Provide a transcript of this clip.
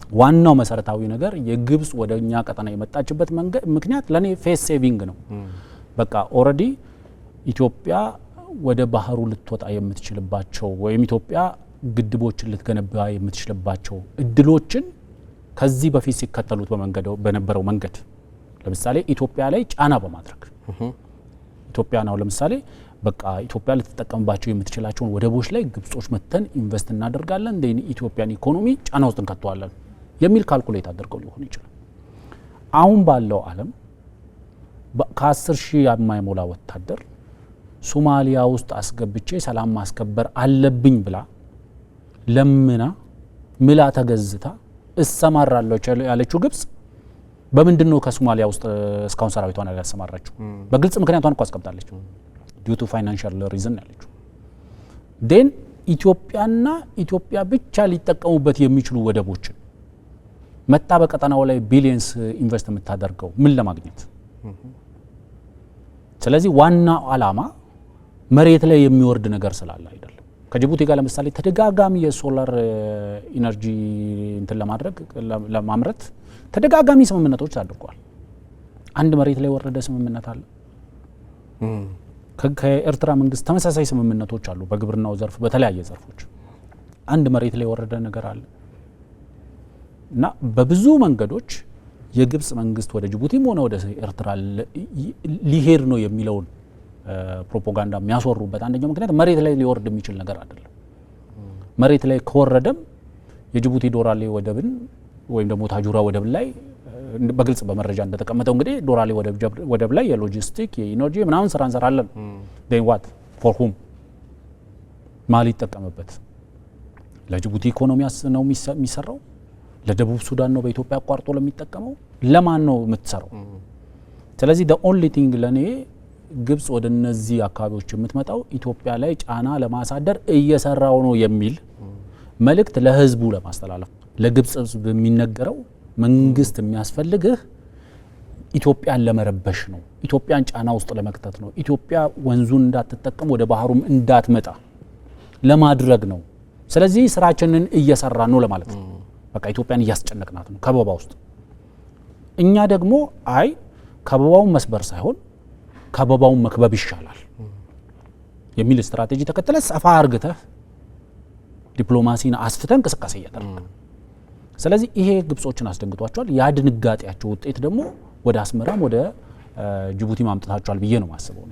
ዋናው መሰረታዊ ነገር የግብጽ ወደኛ ቀጠና የመጣችበት ምክንያት ለኔ ፌስ ሴቪንግ ነው። በቃ ኦሬዲ ኢትዮጵያ ወደ ባህሩ ልትወጣ የምትችልባቸው ወይም ኢትዮጵያ ግድቦችን ልትገነባ የምትችልባቸው እድሎችን ከዚህ በፊት ሲከተሉት በነበረው መንገድ ለምሳሌ ኢትዮጵያ ላይ ጫና በማድረግ ኢትዮጵያ ነው ለምሳሌ በቃ ኢትዮጵያ ልትጠቀምባቸው የምትችላቸውን ወደቦች ላይ ግብጾች መተን ኢንቨስት እናደርጋለን እንደ ኢትዮጵያን ኢኮኖሚ ጫና ውስጥ እንከተዋለን የሚል ካልኩሌት አድርገው ሊሆን ይችላል። አሁን ባለው ዓለም ከ10,000 የማይሞላ ወታደር ሶማሊያ ውስጥ አስገብቼ ሰላም ማስከበር አለብኝ ብላ ለምና ምላ ተገዝታ እሰማራለሁ ያለችው ግብጽ በምንድነው ከሶማሊያ ውስጥ እስካሁን ሰራዊቷን ያሰማራችው? በግልጽ ምክንያቷን እኮ አስቀምጣለች። ዲዩ ቱ ፋይናንሻል ሪዝን ያለችው ዴን ኢትዮጵያና ኢትዮጵያ ብቻ ሊጠቀሙበት የሚችሉ ወደቦችን መጣ በቀጠናው ላይ ቢሊየንስ ኢንቨስት የምታደርገው ምን ለማግኘት? ስለዚህ ዋና ዓላማ መሬት ላይ የሚወርድ ነገር ስላለ አይደለም። ከጅቡቲ ጋር ለምሳሌ ተደጋጋሚ የሶላር ኢነርጂ እንትን ለማምረት ተደጋጋሚ ስምምነቶች አድርጓል። አንድ መሬት ላይ ወረደ ስምምነት አለ። ከኤርትራ መንግስት ተመሳሳይ ስምምነቶች አሉ። በግብርናው ዘርፍ በተለያየ ዘርፎች አንድ መሬት ላይ ወረደ ነገር አለ እና በብዙ መንገዶች የግብጽ መንግስት ወደ ጅቡቲም ሆነ ወደ ኤርትራ ሊሄድ ነው የሚለውን ፕሮፓጋንዳ የሚያስወሩበት አንደኛው ምክንያት መሬት ላይ ሊወርድ የሚችል ነገር አይደለም። መሬት ላይ ከወረደም የጅቡቲ ዶራሌ ወደብን ወይም ደግሞ ታጁራ ወደብ ላይ በግልጽ በመረጃ እንደተቀመጠው እንግዲህ ዶራሌ ወደብ ላይ የሎጂስቲክ የኢነርጂ ምናምን ስራ እንሰራለን then what for whom ማሊ ተጠቀመበት ለጅቡቲ ኢኮኖሚ ነው የሚሰራው? ለደቡብ ሱዳን ነው በኢትዮጵያ አቋርጦ ለሚጠቀመው? ለማን ነው የምትሰራው? ስለዚህ the only thing ለኔ ግብጽ ወደ እነዚህ አካባቢዎች የምትመጣው ኢትዮጵያ ላይ ጫና ለማሳደር እየሰራው ነው የሚል መልእክት ለህዝቡ ለማስተላለፍ ለግብጽ ህዝብ የሚነገረው መንግስት የሚያስፈልግህ ኢትዮጵያን ለመረበሽ ነው፣ ኢትዮጵያን ጫና ውስጥ ለመክተት ነው፣ ኢትዮጵያ ወንዙን እንዳትጠቀም ወደ ባህሩም እንዳትመጣ ለማድረግ ነው። ስለዚህ ስራችንን እየሰራ ነው ለማለት ነው። በቃ ኢትዮጵያን እያስጨነቅናት ነው ከበባ ውስጥ። እኛ ደግሞ አይ ከበባውን መስበር ሳይሆን ከበባውን መክበብ ይሻላል የሚል ስትራቴጂ ተከተለ ሰፋ አርግተህ ዲፕሎማሲን አስፍተን እንቅስቃሴ እያደረግን። ስለዚህ ይሄ ግብጾችን አስደንግጧቸዋል። ያ ድንጋጤያቸው ውጤት ደግሞ ወደ አስመራም ወደ ጅቡቲ ማምጣታቸዋል ብዬ ነው ማስበው።